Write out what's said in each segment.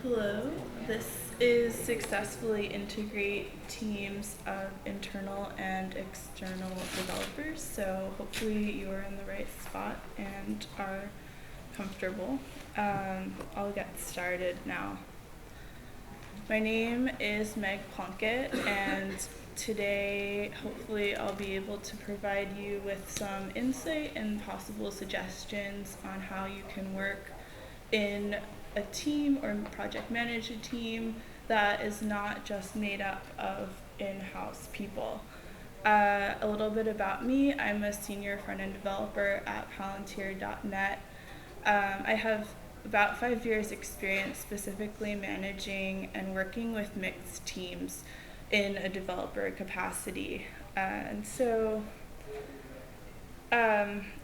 Hello, this is Successfully Integrate Teams of Internal and External Developers, so hopefully you are in the right spot and are comfortable. I'll get started now. My name is Meg Plunkett, and today hopefully I'll be able to provide you with some insight and possible suggestions on how you can work in a team or project manage a team that is not just made up of in-house people. A little bit about me: I'm a senior front-end developer at Palantir.net. I have about 5 years experience specifically managing and working with mixed teams in a developer capacity.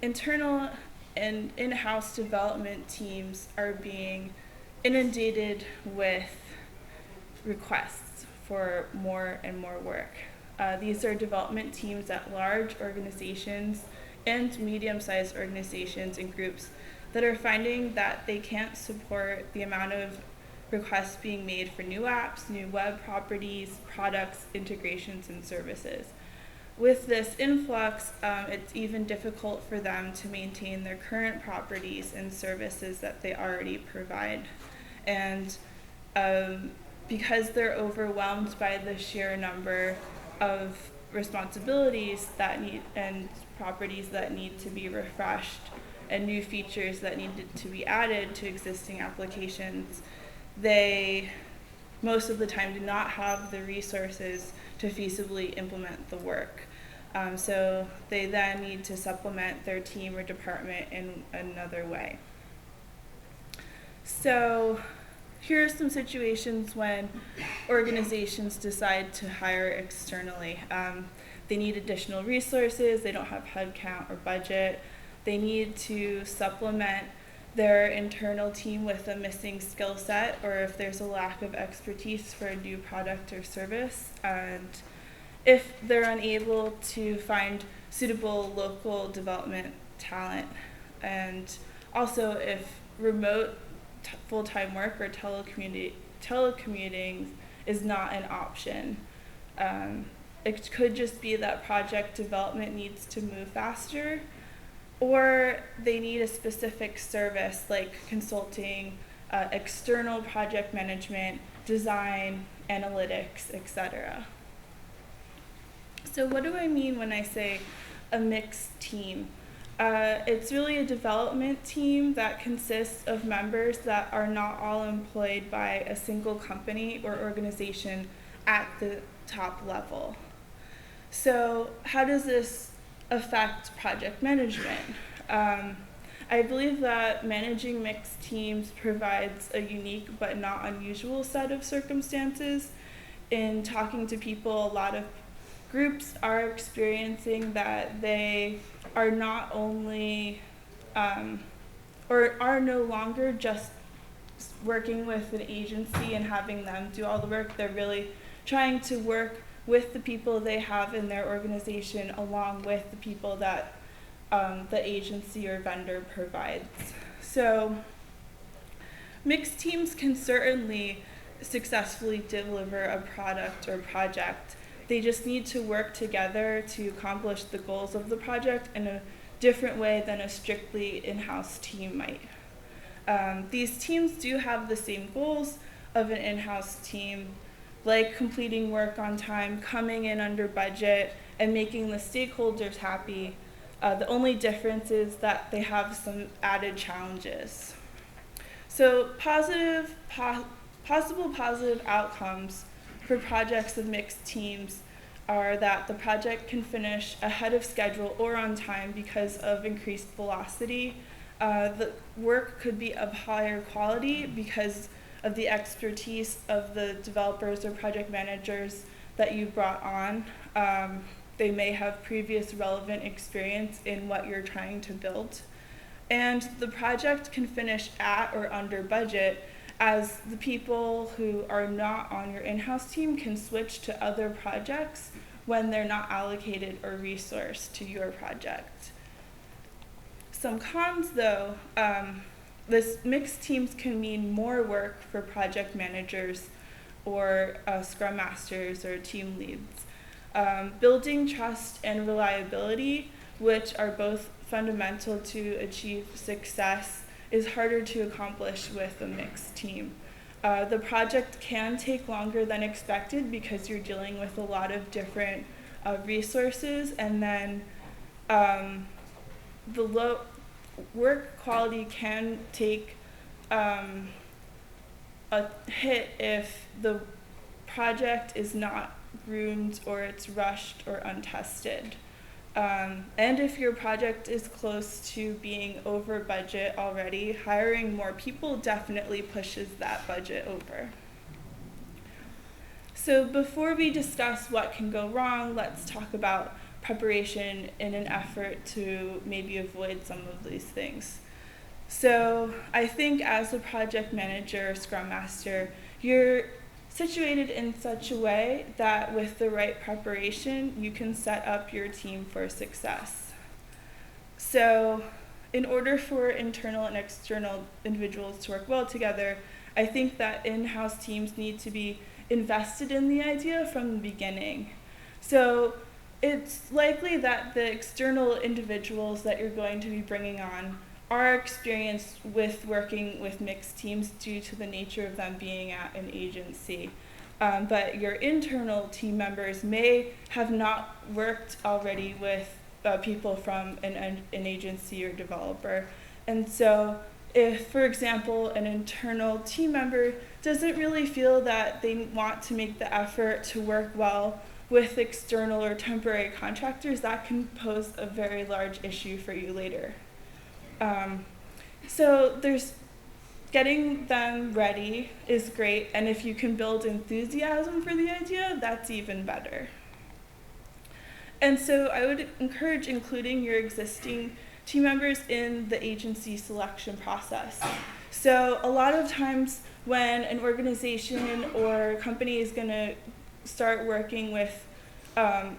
Internal and in-house development teams are being inundated with requests for more and more work. These are development teams at large organizations and medium-sized organizations and groups that are finding that they can't support the amount of requests being made for new apps, new web properties, products, integrations, and services. With this influx, it's even difficult for them to maintain their current properties and services that they already provide. And because they're overwhelmed by the sheer number of responsibilities that need and properties that need to be refreshed and new features that needed to be added to existing applications, they most of the time do not have the resources to feasibly implement the work. So they then need to supplement their team or department in another way. So here are some situations when organizations decide to hire externally. They need additional resources, they don't have headcount or budget, they need to supplement their internal team with a missing skill set, or if there's a lack of expertise for a new product or service, and if they're unable to find suitable local development talent, and also if remote full-time work or telecommuting is not an option. It could just be that project development needs to move faster, or they need a specific service like consulting, external project management, design, analytics, etc. So what do I mean when I say a mixed team? It's really a development team that consists of members that are not all employed by a single company or organization at the top level. So how does this affect project management? I believe that managing mixed teams provides a unique but not unusual set of circumstances. In talking to people, a lot of groups are experiencing that they are not only or are no longer just working with an agency and having them do all the work. They're really trying to work with the people they have in their organization along with the people that the agency or vendor provides. So mixed teams can certainly successfully deliver a product or project. They just need to work together to accomplish the goals of the project in a different way than a strictly in-house team might. These teams do have the same goals of an in-house team, like completing work on time, coming in under budget, and making the stakeholders happy. The only difference is that they have some added challenges. So possible positive outcomes for projects of mixed teams are that the project can finish ahead of schedule or on time because of increased velocity. The work could be of higher quality because of the expertise of the developers or project managers that you brought on. They may have previous relevant experience in what you're trying to build. And the project can finish at or under budget, as the people who are not on your in-house team can switch to other projects when they're not allocated or resourced to your project. Some cons, though, this mixed teams can mean more work for project managers or scrum masters or team leads. Building trust and reliability, which are both fundamental to achieve success, is harder to accomplish with a mixed team. The project can take longer than expected because you're dealing with a lot of different resources, and then the low work quality can take a hit if the project is not groomed or it's rushed or untested. And if your project is close to being over budget already, hiring more people definitely pushes that budget over. So before we discuss what can go wrong, let's talk about preparation in an effort to maybe avoid some of these things. So I think as a project manager or scrum master, you're situated in such a way that with the right preparation, you can set up your team for success. So in order for internal and external individuals to work well together, I think that in-house teams need to be invested in the idea from the beginning. So it's likely that the external individuals that you're going to be bringing on are experienced with working with mixed teams due to the nature of them being at an agency. But your internal team members may have not worked already with people from an agency or developer. And so if, for example, an internal team member doesn't really feel that they want to make the effort to work well with external or temporary contractors, that can pose a very large issue for you later. So there's getting them ready is great, and if you can build enthusiasm for the idea, that's even better. And so I would encourage including your existing team members in the agency selection process. So a lot of times when an organization or company is going to start working with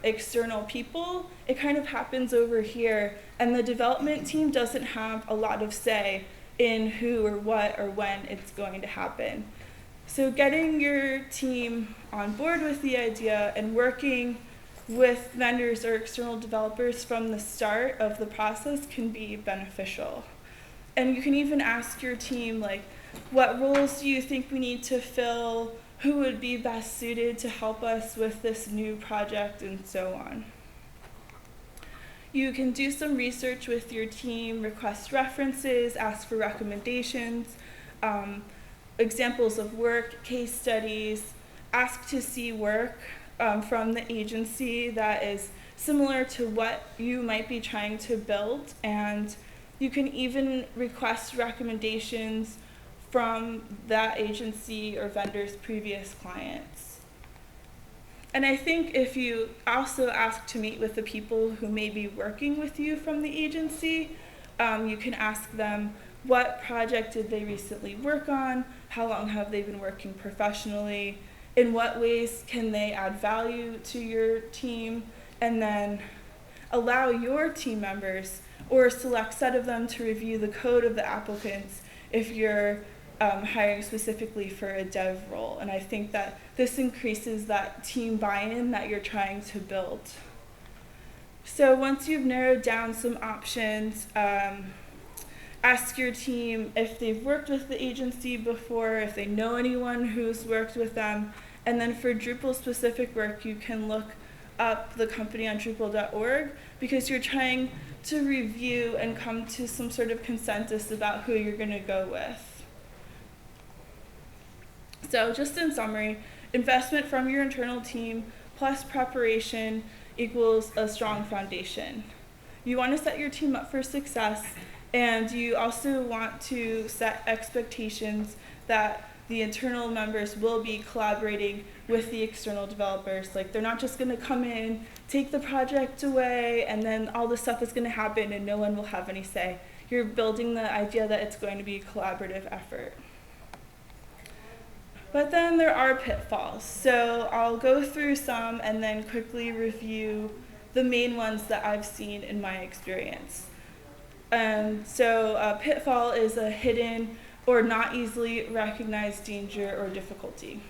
external people, it kind of happens over here, and the development team doesn't have a lot of say in who or what or when it's going to happen. So getting your team on board with the idea and working with vendors or external developers from the start of the process can be beneficial. And you can even ask your team, like, what roles do you think we need to fill? Who would be best suited to help us with this new project, and so on. You can do some research with your team, request references, ask for recommendations, examples of work, case studies, ask to see work from the agency that is similar to what you might be trying to build, and you can even request recommendations from that agency or vendor's previous clients. And I think if you also ask to meet with the people who may be working with you from the agency, you can ask them, what project did they recently work on? How long have they been working professionally? In what ways can they add value to your team? And then allow your team members or a select set of them to review the code of the applicants if you're hiring specifically for a dev role. And I think that this increases that team buy-in that you're trying to build. So once you've narrowed down some options, ask your team if they've worked with the agency before, if they know anyone who's worked with them. And then for Drupal specific work, you can look up the company on Drupal.org, because you're trying to review and come to some sort of consensus about who you're going to go with. So just in summary, investment from your internal team plus preparation equals a strong foundation. You want to set your team up for success, and you also want to set expectations that the internal members will be collaborating with the external developers. Like, they're not just going to come in, take the project away, and then all this stuff is going to happen and no one will have any say. You're building the idea that it's going to be a collaborative effort. But then there are pitfalls. So I'll go through some and then quickly review the main ones that I've seen in my experience. So pitfall is a hidden or not easily recognized danger or difficulty.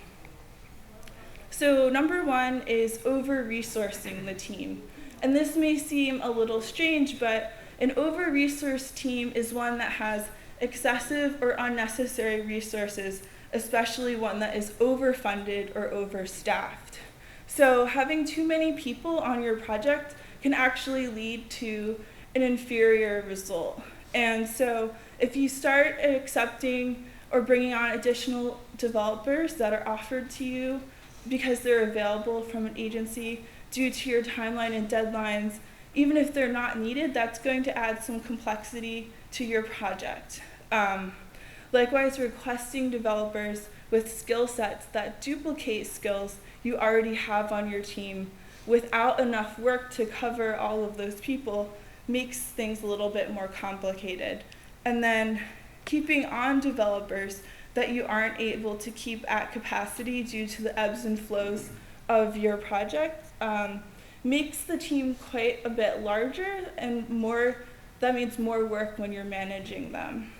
So number one is over-resourcing the team. And this may seem a little strange, but an over-resourced team is one that has excessive or unnecessary resources, especially one that is overfunded or overstaffed. So having too many people on your project can actually lead to an inferior result. And so if you start accepting or bringing on additional developers that are offered to you because they're available from an agency due to your timeline and deadlines, even if they're not needed, that's going to add some complexity to your project. Likewise, requesting developers with skill sets that duplicate skills you already have on your team without enough work to cover all of those people makes things a little bit more complicated. And then keeping on developers that you aren't able to keep at capacity due to the ebbs and flows of your project makes the team quite a bit larger, and that means more work when you're managing them.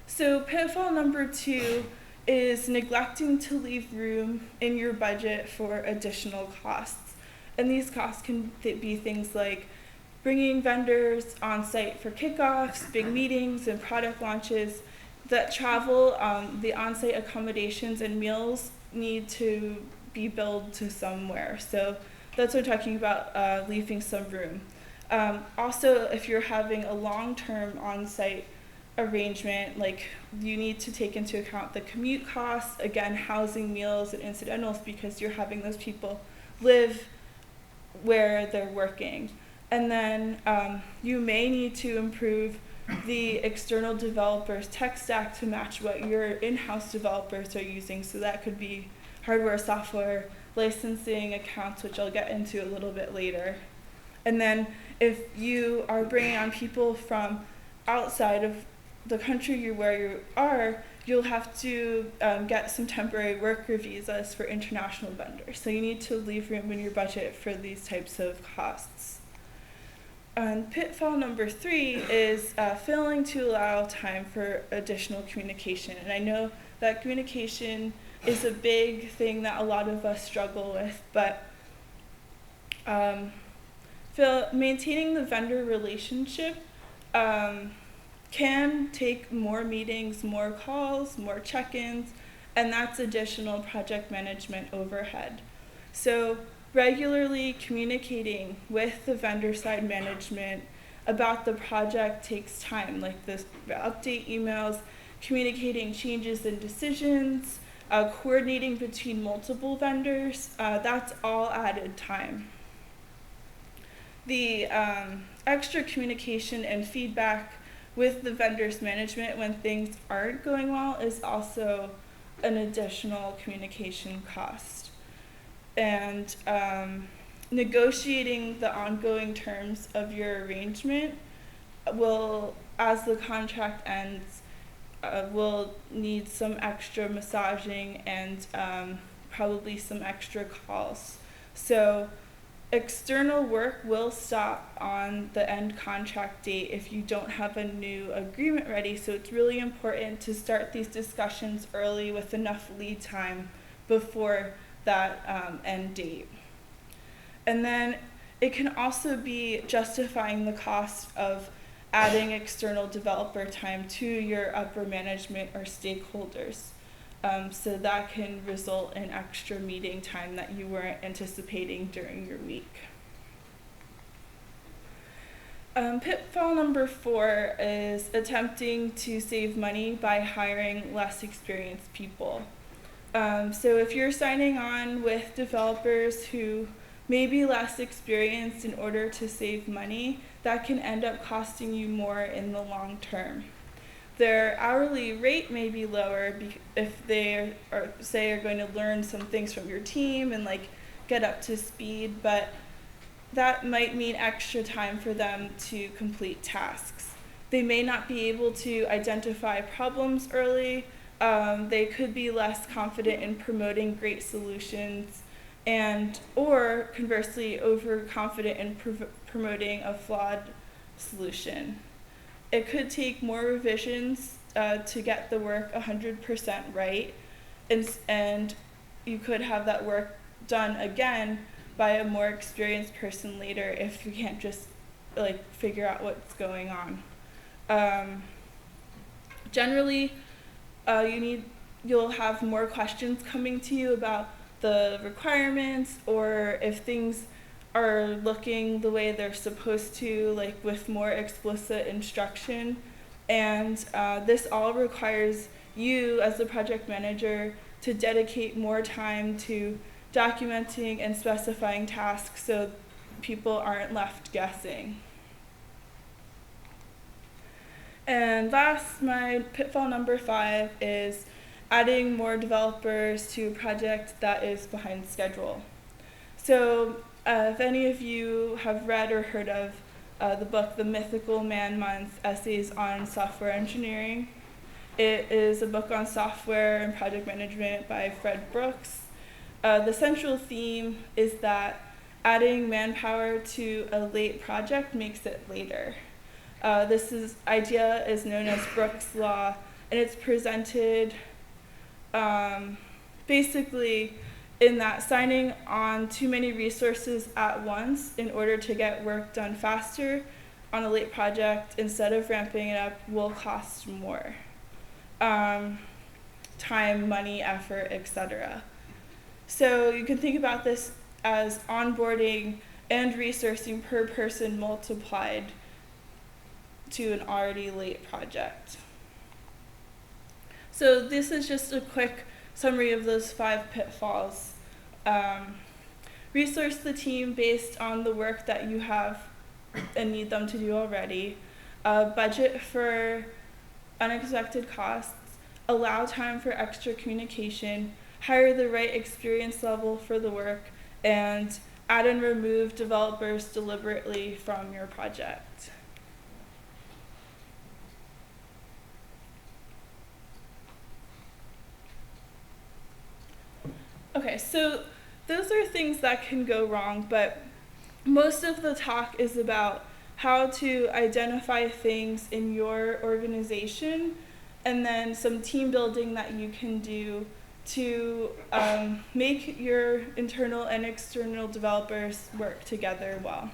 So pitfall number two is neglecting to leave room in your budget for additional costs. And these costs can be things like bringing vendors on site for kickoffs, big meetings, and product launches. That travel, the on-site accommodations and meals need to be billed to somewhere. So that's what we're talking about, leaving some room. Also, if you're having a long-term on-site arrangement, like you need to take into account the commute costs, again, housing, meals, and incidentals, because you're having those people live where they're working. And then you may need to improve the external developers' tech stack to match what your in-house developers are using. So that could be hardware, software, licensing, accounts, which I'll get into a little bit later. And then if you are bringing on people from outside of the country where you are, you'll have to get some temporary worker visas for international vendors. So you need to leave room in your budget for these types of costs. And pitfall number three is failing to allow time for additional communication. And I know that communication is a big thing that a lot of us struggle with, but maintaining the vendor relationship can take more meetings, more calls, more check-ins, and that's additional project management overhead. So regularly communicating with the vendor side management about the project takes time, like the update emails, communicating changes and decisions, coordinating between multiple vendors, that's all added time. The extra communication and feedback with the vendor's management when things aren't going well is also an additional communication cost. And negotiating the ongoing terms of your arrangement will, as the contract ends, will need some extra massaging and probably some extra calls. So external work will stop on the end contract date if you don't have a new agreement ready, so it's really important to start these discussions early with enough lead time before that end date. And then it can also be justifying the cost of adding external developer time to your upper management or stakeholders. So that can result in extra meeting time that you weren't anticipating during your week. Pitfall number 4 is attempting to save money by hiring less experienced people. So if you're signing on with developers who may be less experienced in order to save money, that can end up costing you more in the long term. Their hourly rate may be lower if they are going to learn some things from your team and get up to speed, but that might mean extra time for them to complete tasks. They may not be able to identify problems early. They could be less confident in promoting great solutions, or conversely overconfident in promoting a flawed solution. It could take more revisions to get the work 100% right, and you could have that work done again by a more experienced person later if you can't just figure out what's going on. Generally, you'll have more questions coming to you about the requirements, or if things are looking the way they're supposed to, like with more explicit instruction. And this all requires you as the project manager to dedicate more time to documenting and specifying tasks so people aren't left guessing. And last, my pitfall number 5 is adding more developers to a project that is behind schedule. So if any of you have read or heard of the book, The Mythical Man Month, Essays on Software Engineering, it is a book on software and project management by Fred Brooks. The central theme is that adding manpower to a late project makes it later. This idea is known as Brooks' Law, and it's presented basically in that signing on too many resources at once in order to get work done faster on a late project instead of ramping it up will cost more. Time, money, effort, etc. So you can think about this as onboarding and resourcing per person multiplied to an already late project. So this is just a quick summary of those 5 pitfalls. Resource the team based on the work that you have and need them to do already. Budget for unexpected costs. Allow time for extra communication. Hire the right experience level for the work. And add and remove developers deliberately from your project. Okay, so those are things that can go wrong, but most of the talk is about how to identify things in your organization and then some team building that you can do to make your internal and external developers work together well.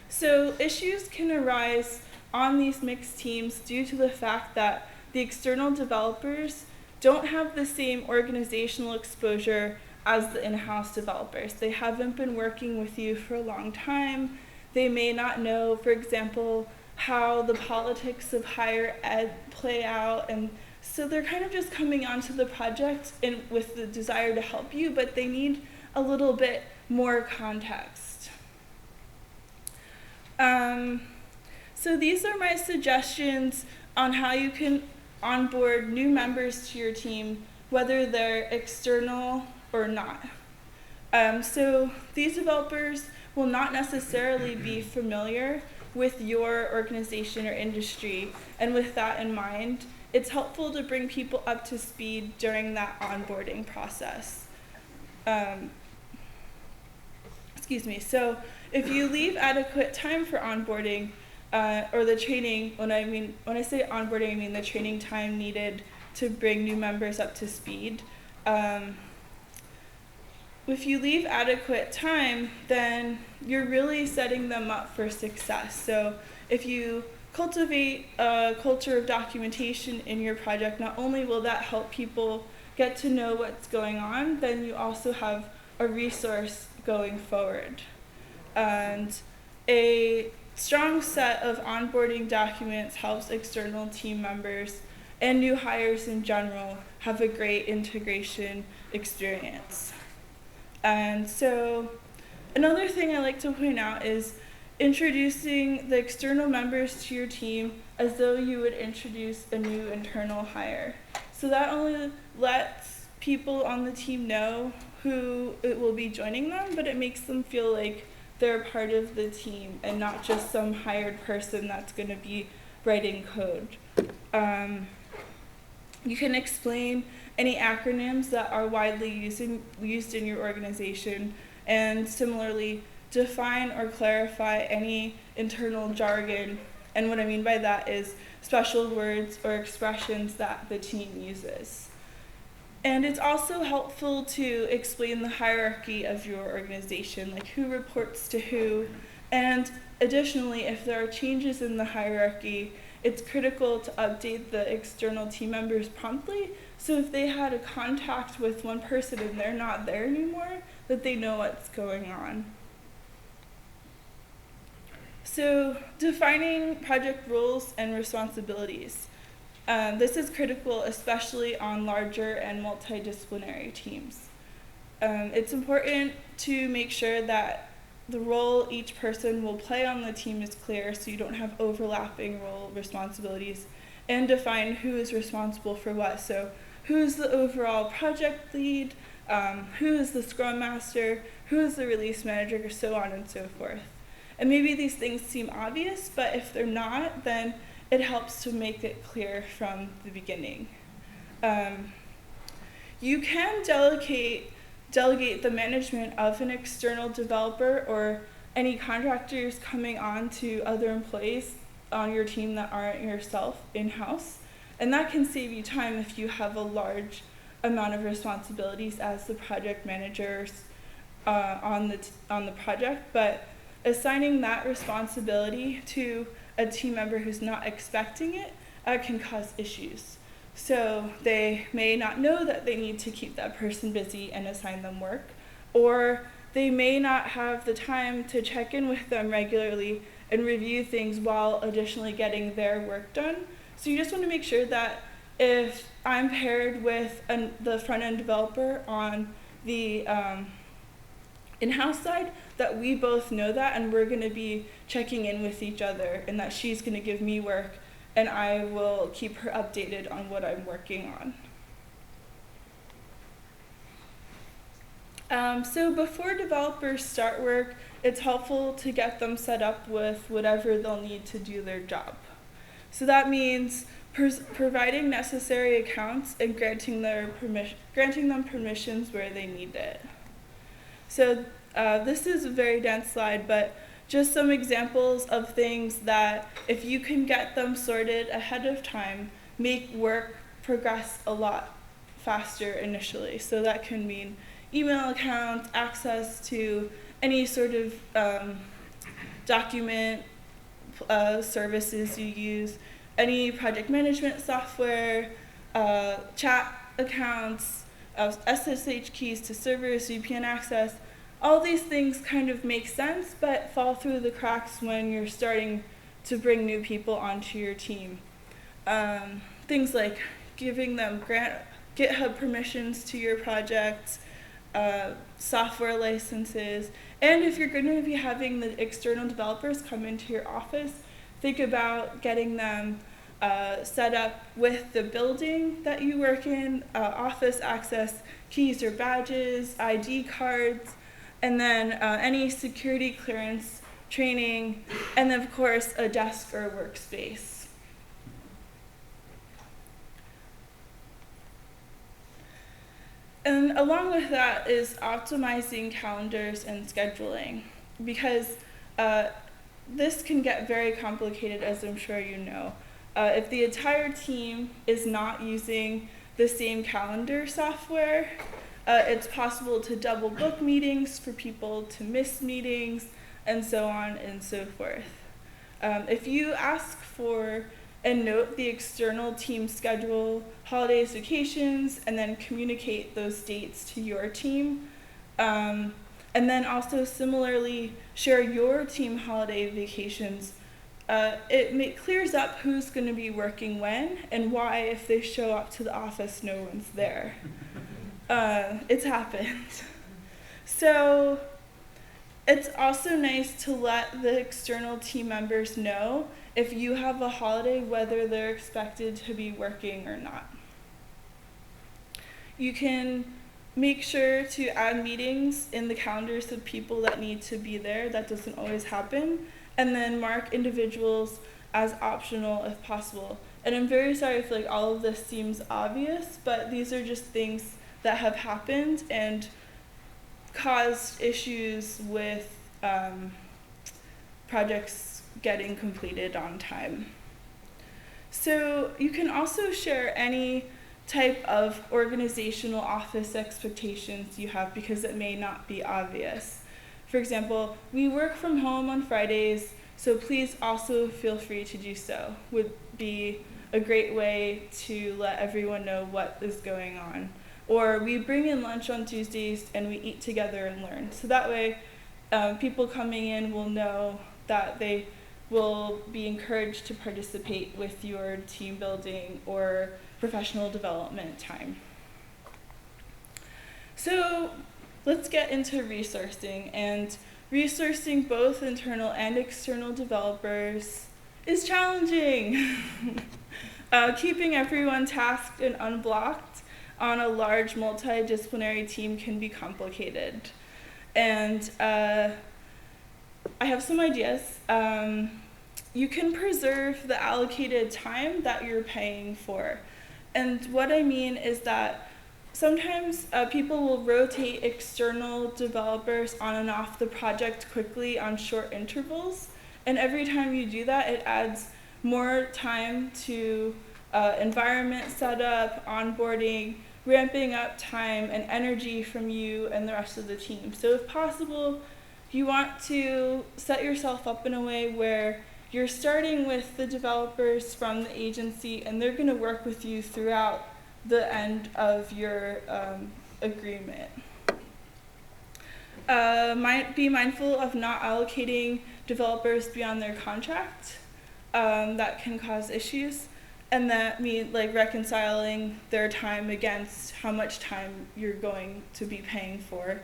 So issues can arise on these mixed teams due to the fact that the external developers don't have the same organizational exposure as the in-house developers. They haven't been working with you for a long time. They may not know, for example, how the politics of higher ed play out, and so they're kind of just coming onto the project with the desire to help you, but they need a little bit more context. So these are my suggestions on how you can onboard new members to your team, whether they're external or not. So these developers will not necessarily be familiar with your organization or industry, and with that in mind, it's helpful to bring people up to speed during that onboarding process. So if you leave adequate time for onboarding, or the training, when I say onboarding, I mean the training time needed to bring new members up to speed. If you leave adequate time, then you're really setting them up for success. So if you cultivate a culture of documentation in your project, not only will that help people get to know what's going on, then you also have a resource going forward. And a strong set of onboarding documents helps external team members and new hires in general have a great integration experience. And so another thing I like to point out is introducing the external members to your team as though you would introduce a new internal hire. So that only lets people on the team know who it will be joining them, but it makes them feel like they're part of the team and not just some hired person that's going to be writing code. You can explain any acronyms that are widely used in your organization, and similarly, define or clarify any internal jargon. And what I mean by that is special words or expressions that the team uses. And it's also helpful to explain the hierarchy of your organization, like who reports to who. And additionally, if there are changes in the hierarchy, it's critical to update the external team members promptly. So if they had a contact with one person and they're not there anymore, that they know what's going on. So defining project roles and responsibilities. This is critical, especially on larger and multidisciplinary teams. It's important to make sure that the role each person will play on the team is clear, so you don't have overlapping role responsibilities, and define who is responsible for what. So who's the overall project lead, who is the scrum master, who is the release manager, so on and so forth. And maybe these things seem obvious, but if they're not, then it helps to make it clear from the beginning. You can delegate the management of an external developer or any contractors coming on to other employees on your team that aren't yourself in-house. And that can save you time if you have a large amount of responsibilities as the project managers on the project. But assigning that responsibility to a team member who's not expecting it can cause issues. So they may not know that they need to keep that person busy and assign them work, or they may not have the time to check in with them regularly and review things while additionally getting their work done. So you just want to make sure that if I'm paired with the front-end developer on the in-house side, that we both know that and we're going to be checking in with each other, and that she's going to give me work and I will keep her updated on what I'm working on. So before developers start work, it's helpful to get them set up with whatever they'll need to do their job. So that means providing necessary accounts and granting them permissions where they need it. So this is a very dense slide, but just some examples of things that, if you can get them sorted ahead of time, make work progress a lot faster initially. So that can mean email accounts, access to any sort of document services you use, any project management software, chat accounts, SSH keys to servers, VPN access. All these things kind of make sense, but fall through the cracks when you're starting to bring new people onto your team. Things like giving them GitHub permissions to your project, software licenses, and if you're going to be having the external developers come into your office, think about getting them set up with the building that you work in, office access, keys or badges, ID cards, and then any security clearance training, and then of course a desk or workspace. And along with that is optimizing calendars and scheduling, because this can get very complicated, as I'm sure you know. If the entire team is not using the same calendar software, it's possible to double book meetings, for people to miss meetings, and so on and so forth. If you ask for and note the external team schedule, holidays, vacations, and then communicate those dates to your team, and then also similarly share your team holiday vacations, it clears up who's going to be working when and why, if they show up to the office, no one's there. It's happened. So it's also nice to let the external team members know if you have a holiday, whether they're expected to be working or not. You can make sure to add meetings in the calendars of people that need to be there. That doesn't always happen. And then mark individuals as optional if possible. And I'm very sorry if all of this seems obvious, but these are just things that have happened and caused issues with projects getting completed on time. So you can also share any type of organizational office expectations you have because it may not be obvious. For example, we work from home on Fridays, so please also feel free to do so. Would be a great way to let everyone know what is going on. Or we bring in lunch on Tuesdays and we eat together and learn. So that way people coming in will know that they will be encouraged to participate with your team building or professional development time. So let's get into resourcing. And resourcing both internal and external developers is challenging. Keeping everyone tasked and unblocked on a large multidisciplinary team can be complicated. And I have some ideas. You can preserve the allocated time that you're paying for. And what I mean is that sometimes people will rotate external developers on and off the project quickly on short intervals. And every time you do that, it adds more time to environment setup, onboarding, ramping up time and energy from you and the rest of the team. So if possible, you want to set yourself up in a way where you're starting with the developers from the agency and they're going to work with you throughout the end of your agreement. Be mindful of not allocating developers beyond their contract. That can cause issues. And that means like reconciling their time against how much time you're going to be paying for.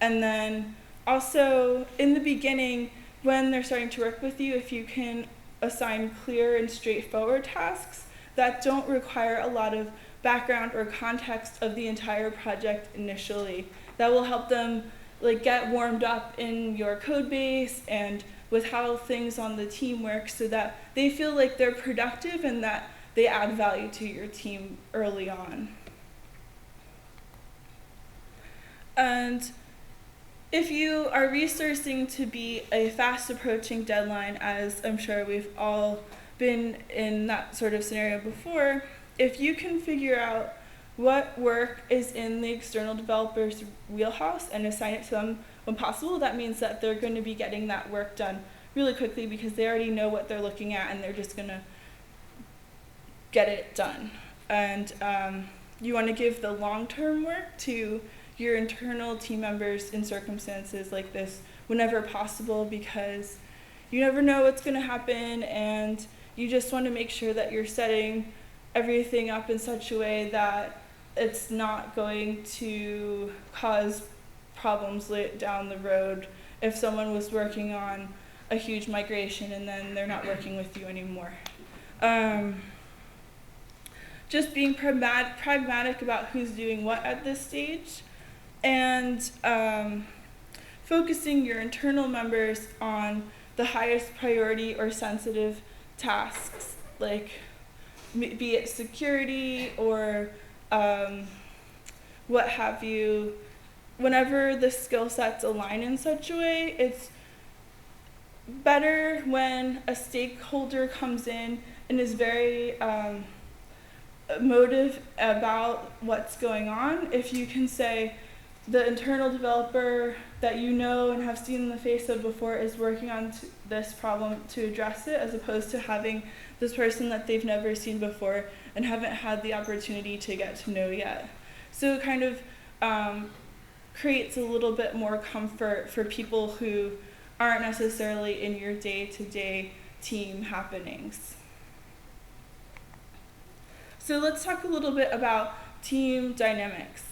And then also in the beginning, when they're starting to work with you, if you can assign clear and straightforward tasks that don't require a lot of background or context of the entire project initially, that will help them like get warmed up in your code base and with how things on the team work so that they feel like they're productive and that they add value to your team early on. And if you are resourcing to be a fast approaching deadline, as I'm sure we've all been in that sort of scenario before, if you can figure out what work is in the external developer's wheelhouse and assign it to them when possible, that means that they're going to be getting that work done really quickly because they already know what they're looking at and they're just going to get it done. And you want to give the long-term work to your internal team members in circumstances like this whenever possible because you never know what's going to happen and you just want to make sure that you're setting everything up in such a way that it's not going to cause problems down the road if someone was working on a huge migration and then they're not working with you anymore. Just being pragmatic about who's doing what at this stage and focusing your internal members on the highest priority or sensitive tasks, like be it security or what have you. Whenever the skill sets align in such a way, it's better when a stakeholder comes in and is very emotive about what's going on. If you can say the internal developer that you know and have seen the face of before is working on this problem to address it, as opposed to having this person that they've never seen before and haven't had the opportunity to get to know yet. So it kind of creates a little bit more comfort for people who aren't necessarily in your day-to-day team happenings. So let's talk a little bit about team dynamics.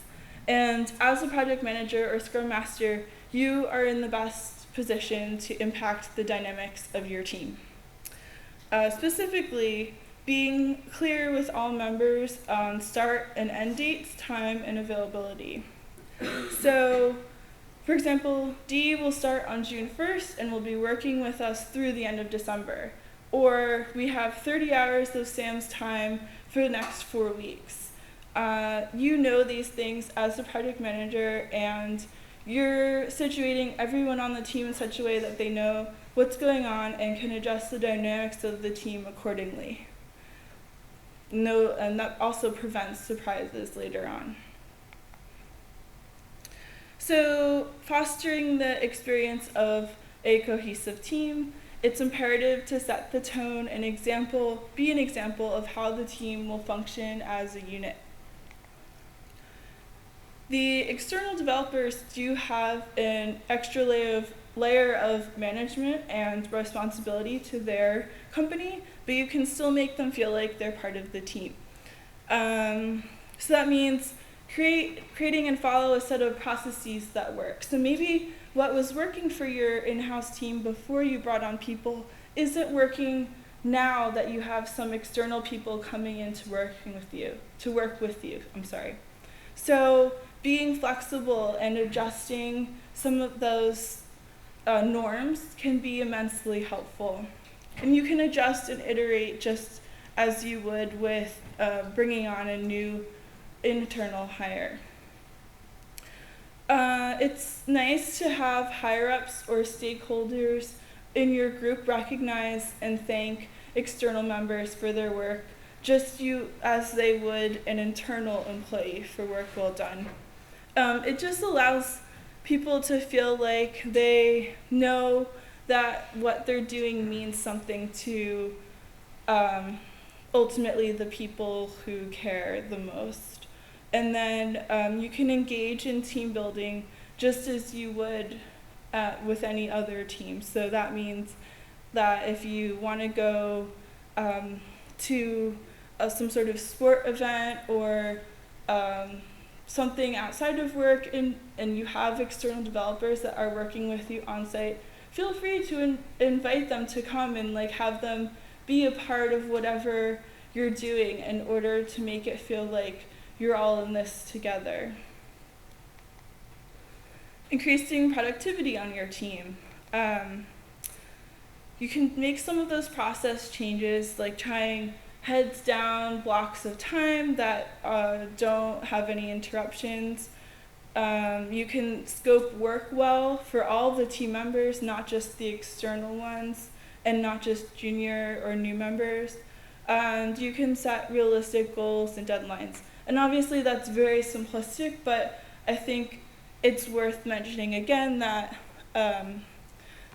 And as a project manager or scrum master, you are in the best position to impact the dynamics of your team. Specifically, being clear with all members on start and end dates, time, and availability. So, for example, Dee will start on June 1st and will be working with us through the end of December. Or we have 30 hours of Sam's time for the next 4 weeks. You know these things as the project manager and you're situating everyone on the team in such a way that they know what's going on and can adjust the dynamics of the team accordingly. And that also prevents surprises later on. So fostering the experience of a cohesive team, it's imperative to set the tone and be an example of how the team will function as a unit. The external developers do have an extra layer of management and responsibility to their company, but you can still make them feel like they're part of the team. So that means creating and follow a set of processes that work. So maybe what was working for your in-house team before you brought on people isn't working now that you have some external people coming in to work with you. So being flexible and adjusting some of those norms can be immensely helpful. And you can adjust and iterate just as you would with bringing on a new internal hire. It's nice to have higher-ups or stakeholders in your group recognize and thank external members for their work, just as they would an internal employee for work well done. It just allows people to feel like they know that what they're doing means something to ultimately the people who care the most. And then you can engage in team building just as you would with any other team. So that means that if you want to go to some sort of sport event or something outside of work and you have external developers that are working with you on site, feel free to invite them to come and have them be a part of whatever you're doing in order to make it feel like you're all in this together. Increasing productivity on your team. You can make some of those process changes, like trying heads down blocks of time that don't have any interruptions. You can scope work well for all the team members, not just the external ones, and not just junior or new members. And you can set realistic goals and deadlines. And obviously that's very simplistic, but I think it's worth mentioning again that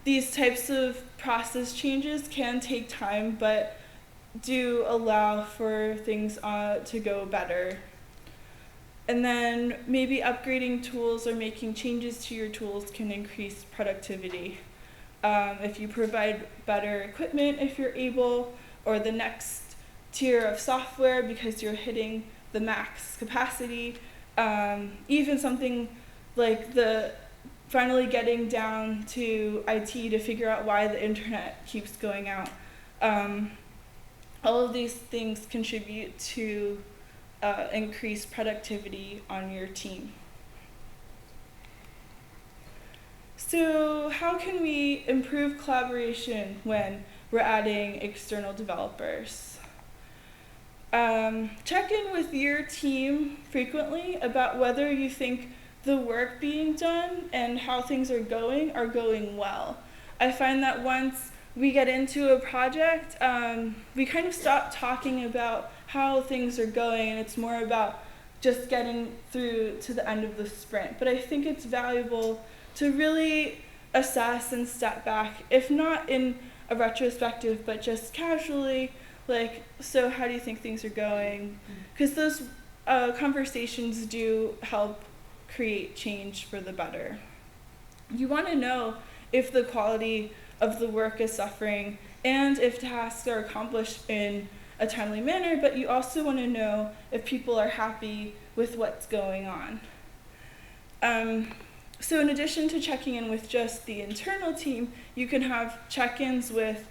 these types of process changes can take time, but do allow for things to go better. And then maybe upgrading tools or making changes to your tools can increase productivity. If you provide better equipment, if you're able, or the next tier of software because you're hitting the max capacity, even something like finally getting down to IT to figure out why the internet keeps going out. All of these things contribute to increased productivity on your team. So how can we improve collaboration when we're adding external developers? Check in with your team frequently about whether you think the work being done and how things are going well. I find that once we get into a project, we kind of stop talking about how things are going, and it's more about just getting through to the end of the sprint. But I think it's valuable to really assess and step back, if not in a retrospective, but just casually, so how do you think things are going? Because those conversations do help create change for the better. You want to know if the quality of the work is suffering and if tasks are accomplished in a timely manner, but you also want to know if people are happy with what's going on. So in addition to checking in with just the internal team, you can have check-ins with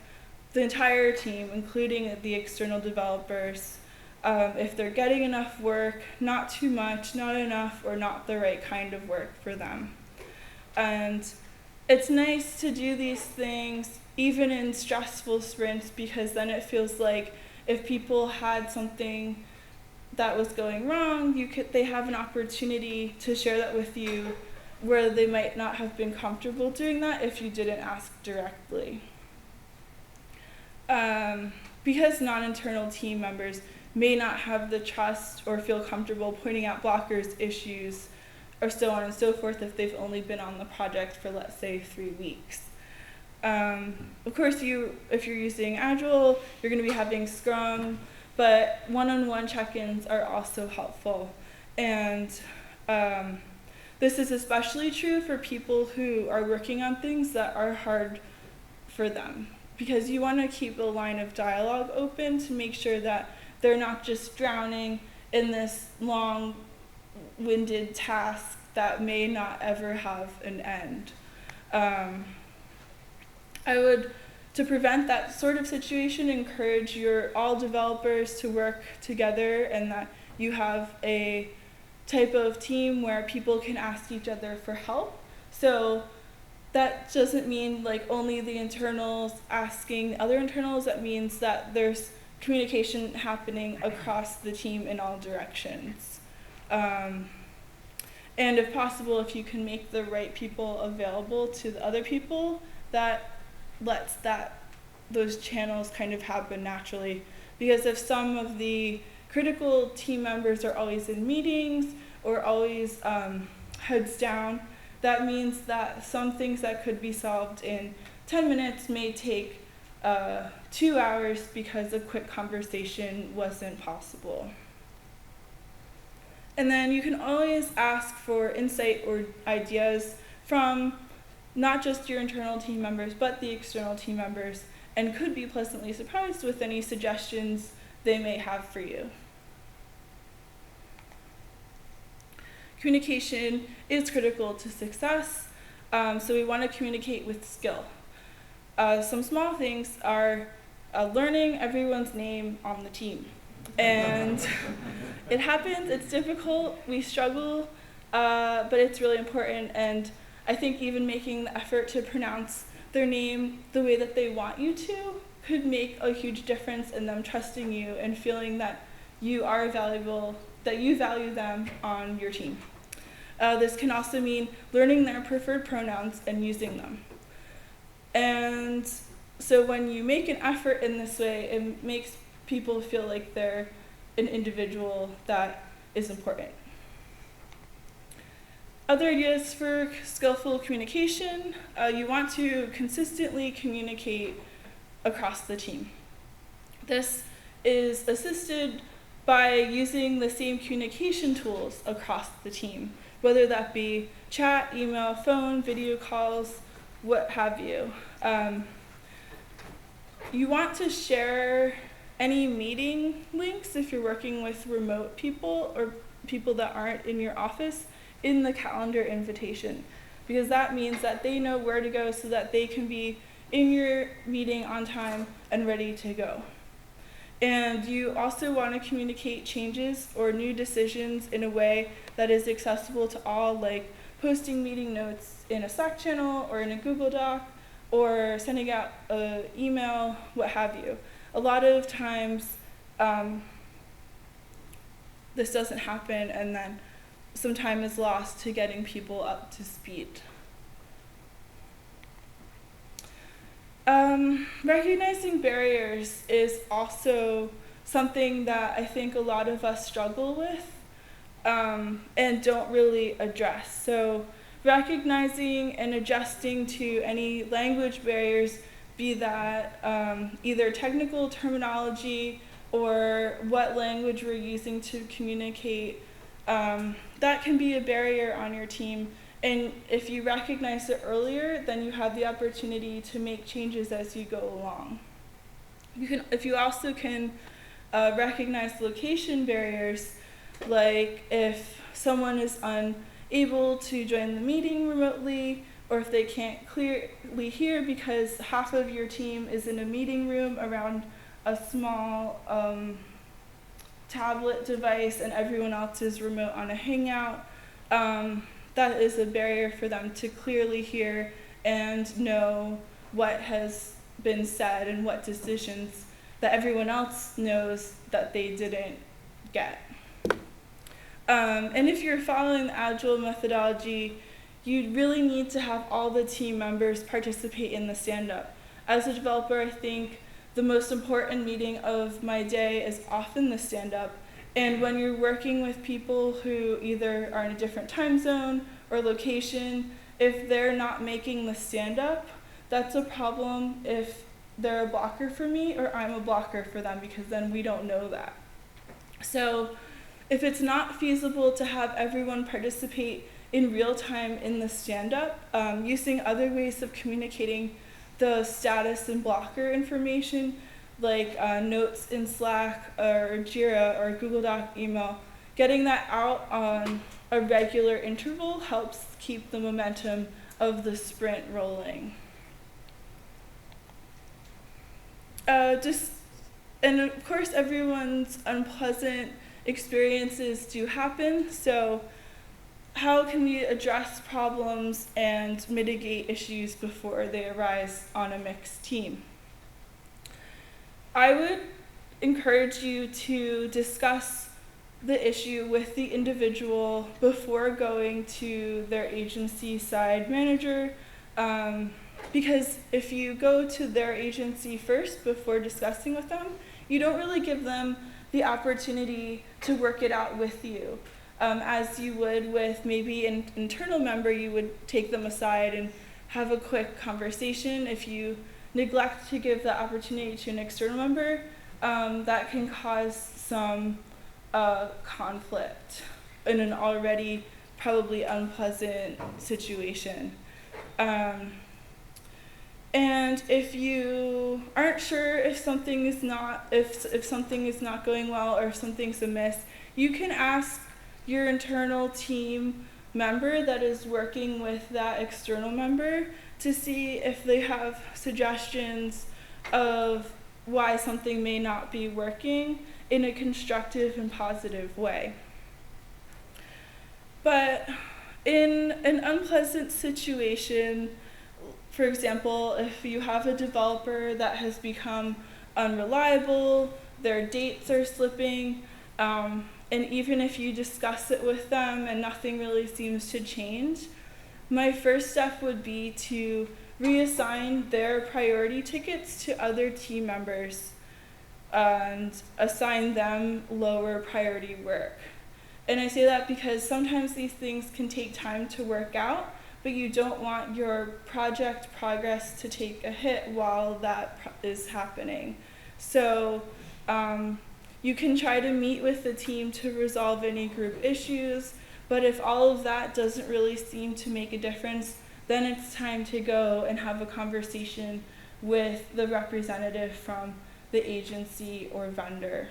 the entire team, including the external developers, if they're getting enough work, not too much, not enough, or not the right kind of work for them. And it's nice to do these things even in stressful sprints, because then it feels like if people had something that was going wrong, they have an opportunity to share that with you where they might not have been comfortable doing that if you didn't ask directly. Because non-internal team members may not have the trust or feel comfortable pointing out blockers, issues, or so on and so forth if they've only been on the project for, let's say, 3 weeks. Of course, if you're using Agile, you're going to be having Scrum, but one-on-one check-ins are also helpful. And this is especially true for people who are working on things that are hard for them, because you want to keep a line of dialogue open to make sure that they're not just drowning in this long-winded task that may not ever have an end. I would, to prevent that sort of situation, encourage all developers to work together, and that you have a type of team where people can ask each other for help. So that doesn't mean like only the internals asking the other internals. That means that there's communication happening across the team in all directions. And if possible, if you can make the right people available to the other people, that lets those channels kind of happen naturally. Because if some of the critical team members are always in meetings or always heads down, that means that some things that could be solved in 10 minutes may take 2 hours because a quick conversation wasn't possible. And then you can always ask for insight or ideas from not just your internal team members, but the external team members, and could be pleasantly surprised with any suggestions they may have for you. Communication is critical to success, so we want to communicate with skill. Some small things are learning everyone's name on the team. And it happens, it's difficult, we struggle, but it's really important, and I think even making the effort to pronounce their name the way that they want you to could make a huge difference in them trusting you and feeling that you are valuable, that you value them on your team. This can also mean learning their preferred pronouns and using them. And so when you make an effort in this way, it makes people feel like they're an individual that is important. Other ideas for skillful communication, you want to consistently communicate across the team. This is assisted by using the same communication tools across the team, whether that be chat, email, phone, video calls, what have you. You want to share any meeting links if you're working with remote people or people that aren't in your office in the calendar invitation, because that means that they know where to go so that they can be in your meeting on time and ready to go. And you also want to communicate changes or new decisions in a way that is accessible to all, like posting meeting notes in a Slack channel or in a Google Doc, or sending out an email, what have you. A lot of times this doesn't happen, and then some time is lost to getting people up to speed. Recognizing barriers is also something that I think a lot of us struggle with and don't really address. So recognizing and adjusting to any language barriers, be that either technical terminology or what language we're using to communicate, that can be a barrier on your team. And if you recognize it earlier, then you have the opportunity to make changes as you go along. If you also can recognize location barriers, like if someone is unable to join the meeting remotely, or if they can't clearly hear because half of your team is in a meeting room around a small tablet device and everyone else is remote on a hangout, that is a barrier for them to clearly hear and know what has been said and what decisions that everyone else knows that they didn't get. And if you're following the Agile methodology, you really need to have all the team members participate in the stand-up. As a developer, I think the most important meeting of my day is often the stand-up. And when you're working with people who either are in a different time zone or location, if they're not making the stand-up, that's a problem if they're a blocker for me or I'm a blocker for them, because then we don't know that. So if it's not feasible to have everyone participate in real time in the stand-up, using other ways of communicating the status and blocker information, like notes in Slack or Jira or Google Doc email, getting that out on a regular interval helps keep the momentum of the sprint rolling. And of course, everyone's unpleasant experiences do happen, so how can we address problems and mitigate issues before they arise on a mixed team? I would encourage you to discuss the issue with the individual before going to their agency side manager, because if you go to their agency first before discussing with them, you don't really give them the opportunity to work it out with you. As you would with maybe an internal member, you would take them aside and have a quick conversation. If you neglect to give the opportunity to an external member, that can cause some conflict in an already probably unpleasant situation. And if you aren't sure if something is not if something is not going well or if something's amiss, you can ask your internal team member that is working with that external member to see if they have suggestions of why something may not be working in a constructive and positive way. But in an unpleasant situation, for example, if you have a developer that has become unreliable, their dates are slipping, and even if you discuss it with them and nothing really seems to change, my first step would be to reassign their priority tickets to other team members and assign them lower priority work. And I say that because sometimes these things can take time to work out, but you don't want your project progress to take a hit while that is happening. So you can try to meet with the team to resolve any group issues, but if all of that doesn't really seem to make a difference, then it's time to go and have a conversation with the representative from the agency or vendor.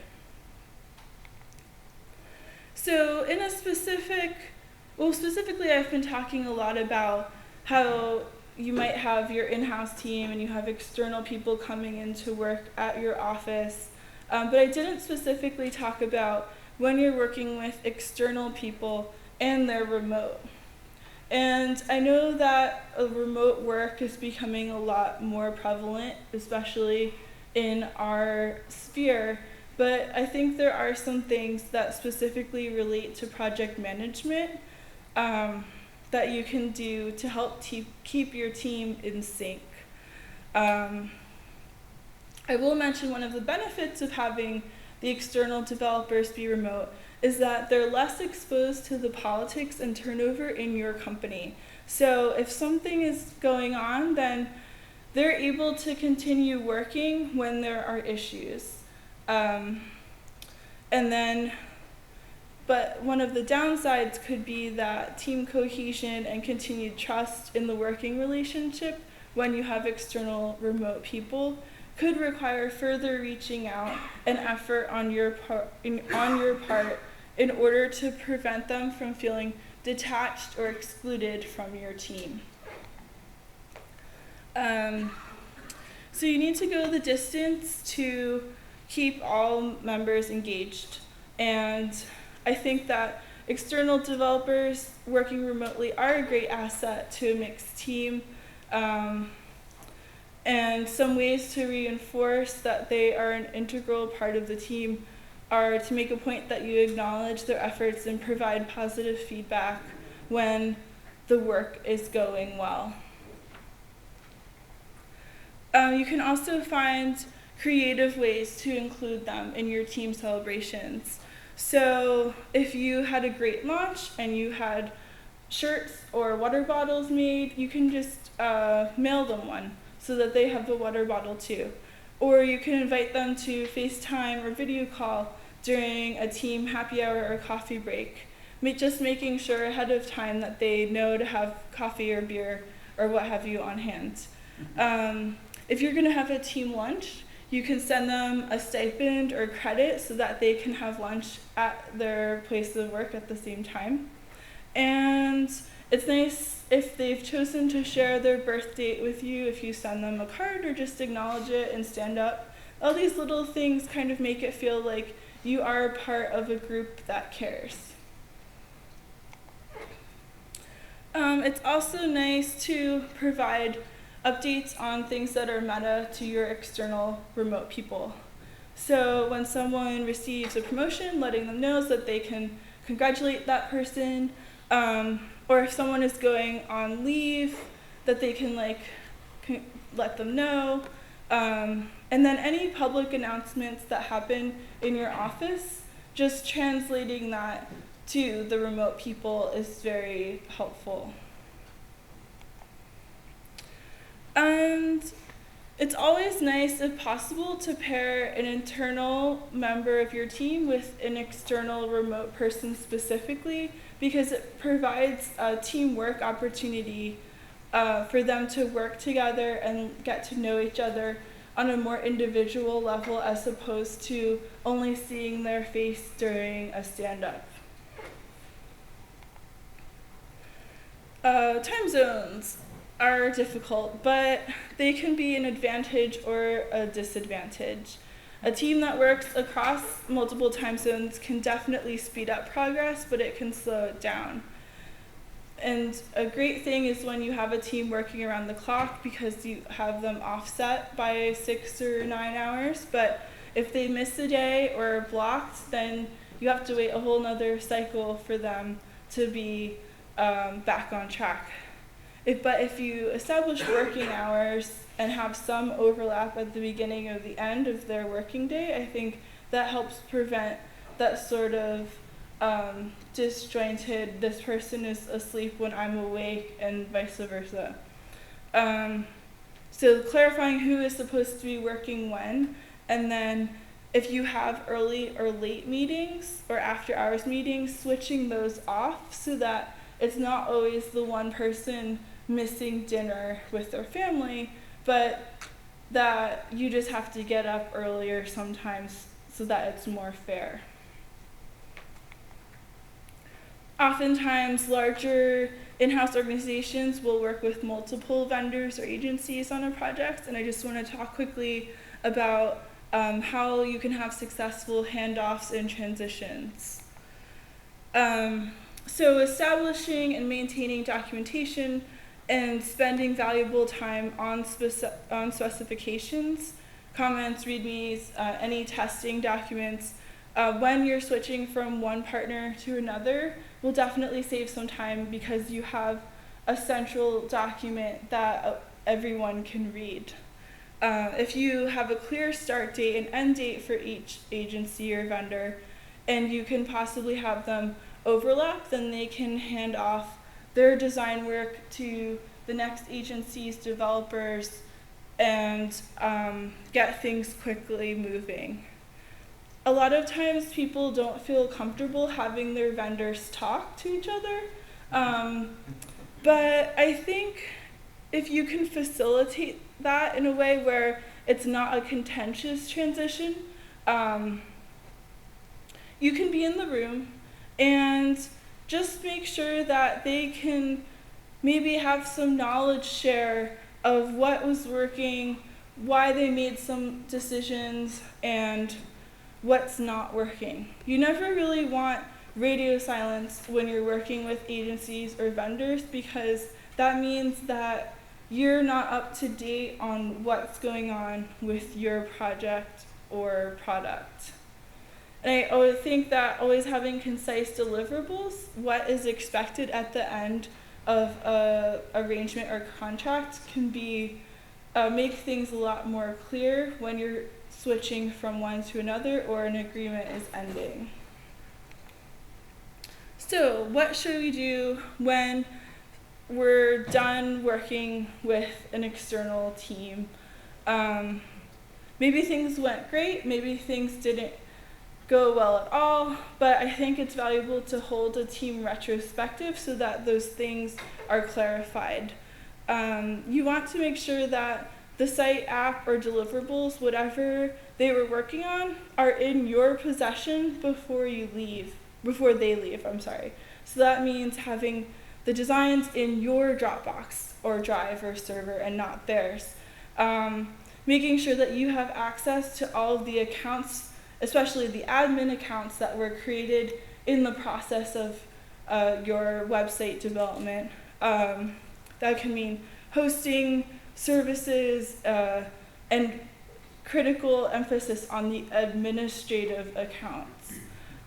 So in a specifically I've been talking a lot about how you might have your in-house team and you have external people coming in to work at your office, but I didn't specifically talk about when you're working with external people and they're remote. And I know that remote work is becoming a lot more prevalent, especially in our sphere, but I think there are some things that specifically relate to project management that you can do to help keep your team in sync. I will mention one of the benefits of having the external developers be remote is that they're less exposed to the politics and turnover in your company. So if something is going on, then they're able to continue working when there are issues. But one of the downsides could be that team cohesion and continued trust in the working relationship when you have external remote people could require further reaching out and effort on your part in order to prevent them from feeling detached or excluded from your team. So you need to go the distance to keep all members engaged. And I think that external developers working remotely are a great asset to a mixed team. And some ways to reinforce that they are an integral part of the team are to make a point that you acknowledge their efforts and provide positive feedback when the work is going well. You can also find creative ways to include them in your team celebrations. So if you had a great launch and you had shirts or water bottles made, you can just mail them one so that they have the water bottle too. Or you can invite them to FaceTime or video call during a team happy hour or coffee break. Just making sure ahead of time that they know to have coffee or beer or what have you on hand. If you're going to have a team lunch, you can send them a stipend or credit so that they can have lunch at their place of work at the same time. And it's nice if they've chosen to share their birth date with you, if you send them a card or just acknowledge it and stand up. All these little things kind of make it feel like you are part of a group that cares. It's also nice to provide updates on things that are meta to your external remote people. So when someone receives a promotion, letting them know so that they can congratulate that person, or if someone is going on leave, that they can let them know. And then any public announcements that happen in your office, just translating that to the remote people is very helpful. And it's always nice, if possible, to pair an internal member of your team with an external remote person specifically, because it provides a teamwork opportunity for them to work together and get to know each other on a more individual level as opposed to only seeing their face during a stand-up. Time zones are difficult, but they can be an advantage or a disadvantage. A team that works across multiple time zones can definitely speed up progress, but it can slow it down. And a great thing is when you have a team working around the clock because you have them offset by 6 or 9 hours, but if they miss a day or are blocked, then you have to wait a whole nother cycle for them to be back on track. But if you establish working hours and have some overlap at the beginning or the end of their working day, I think that helps prevent that sort of disjointed, this person is asleep when I'm awake, and vice versa. So clarifying who is supposed to be working when, and then if you have early or late meetings or after hours meetings, switching those off so that it's not always the one person missing dinner with their family, but that you just have to get up earlier sometimes so that it's more fair. Oftentimes, larger in-house organizations will work with multiple vendors or agencies on a project, and I just want to talk quickly about how you can have successful handoffs and transitions. So establishing and maintaining documentation and spending valuable time on specifications, comments, readmes, any testing documents, when you're switching from one partner to another will definitely save some time because you have a central document that everyone can read. If you have a clear start date and end date for each agency or vendor, and you can possibly have them overlap, then they can hand off their design work to the next agency's developers and get things quickly moving. A lot of times people don't feel comfortable having their vendors talk to each other, but I think if you can facilitate that in a way where it's not a contentious transition, you can be in the room and just make sure that they can maybe have some knowledge share of what was working, why they made some decisions, and what's not working. You never really want radio silence when you're working with agencies or vendors because that means that you're not up to date on what's going on with your project or product. And I always think that always having concise deliverables, what is expected at the end of a arrangement or contract can be make things a lot more clear when you're switching from one to another or an agreement is ending. So what should we do when we're done working with an external team? Maybe things went great, maybe things didn't go well at all, but I think it's valuable to hold a team retrospective so that those things are clarified. You want to make sure that the site, app, or deliverables, whatever they were working on, are in your possession before they leave, I'm sorry. So that means having the designs in your Dropbox or Drive or server and not theirs. Making sure that you have access to all of the accounts, especially the admin accounts that were created in the process of your website development. That can mean hosting, services, and critical emphasis on the administrative accounts,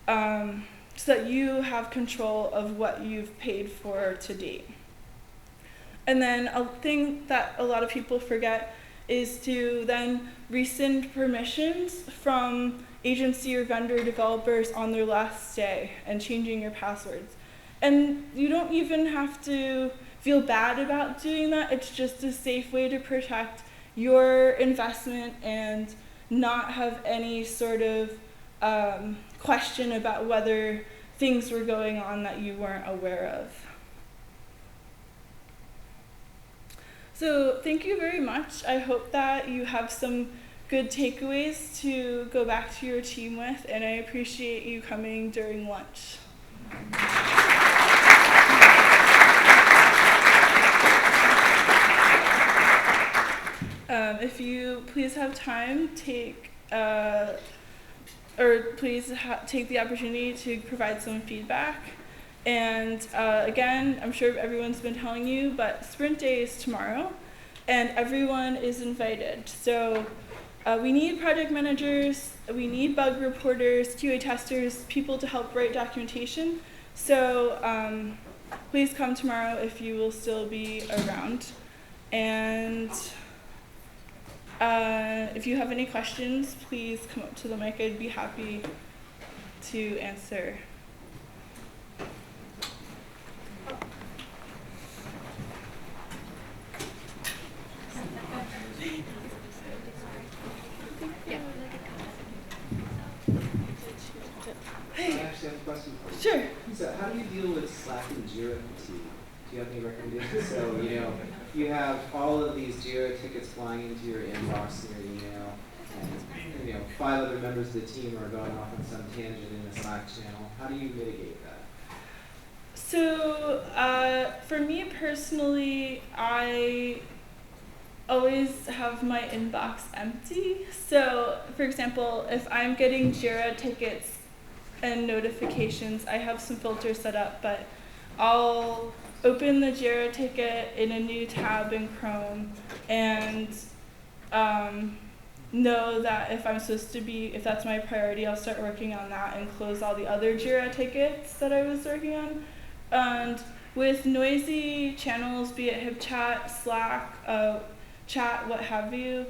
so that you have control of what you've paid for to date. And then a thing that a lot of people forget is to then rescind permissions from agency or vendor developers on their last day and changing your passwords. And you don't even have to feel bad about doing that. It's just a safe way to protect your investment and not have any sort of question about whether things were going on that you weren't aware of. So thank you very much. I hope that you have some good takeaways to go back to your team with, and I appreciate you coming during lunch. If you please have time, take the opportunity to provide some feedback. And again, I'm sure everyone's been telling you, but Sprint Day is tomorrow, and everyone is invited. So we need project managers, we need bug reporters, QA testers, people to help write documentation. So please come tomorrow if you will still be around. And if you have any questions, please come up to the mic. I'd be happy to answer. I actually have a question for you. Sure. So how do you deal with Slack and Jira fatigue? Do you have any recommendations? So, you have all of these Jira tickets flying into your inbox and your email, and 5 other members of the team are going off on some tangent in the Slack channel. How do you mitigate that? So for me personally, I always have my inbox empty. So for example, if I'm getting Jira tickets and notifications, I have some filters set up, but I'll open the Jira ticket in a new tab in Chrome and know that if that's my priority, I'll start working on that and close all the other Jira tickets that I was working on. And with noisy channels, be it HipChat, Slack, chat, what have you,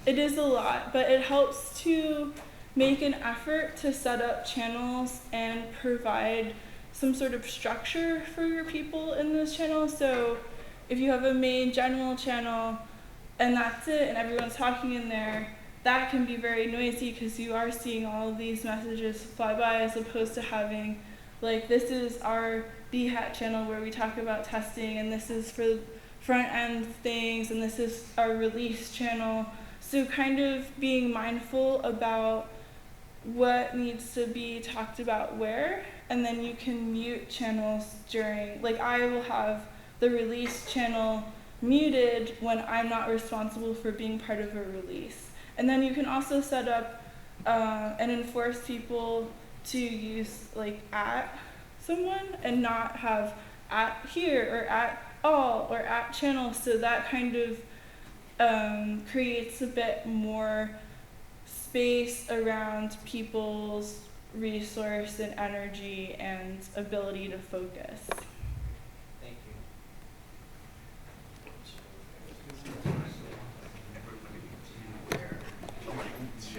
it is a lot, but it helps to make an effort to set up channels and provide some sort of structure for your people in those channels. So if you have a main general channel and that's it and everyone's talking in there, that can be very noisy because you are seeing all of these messages fly by, as opposed to having, like, this is our BHAT channel where we talk about testing, and this is for front end things, and this is our release channel. So kind of being mindful about what needs to be talked about where, and then you can mute channels during, like, I will have the release channel muted when I'm not responsible for being part of a release. And then you can also set up and enforce people to use, like, at someone and not have at here or at all or at channel. So that kind of creates a bit more space around people's resource and energy and ability to focus.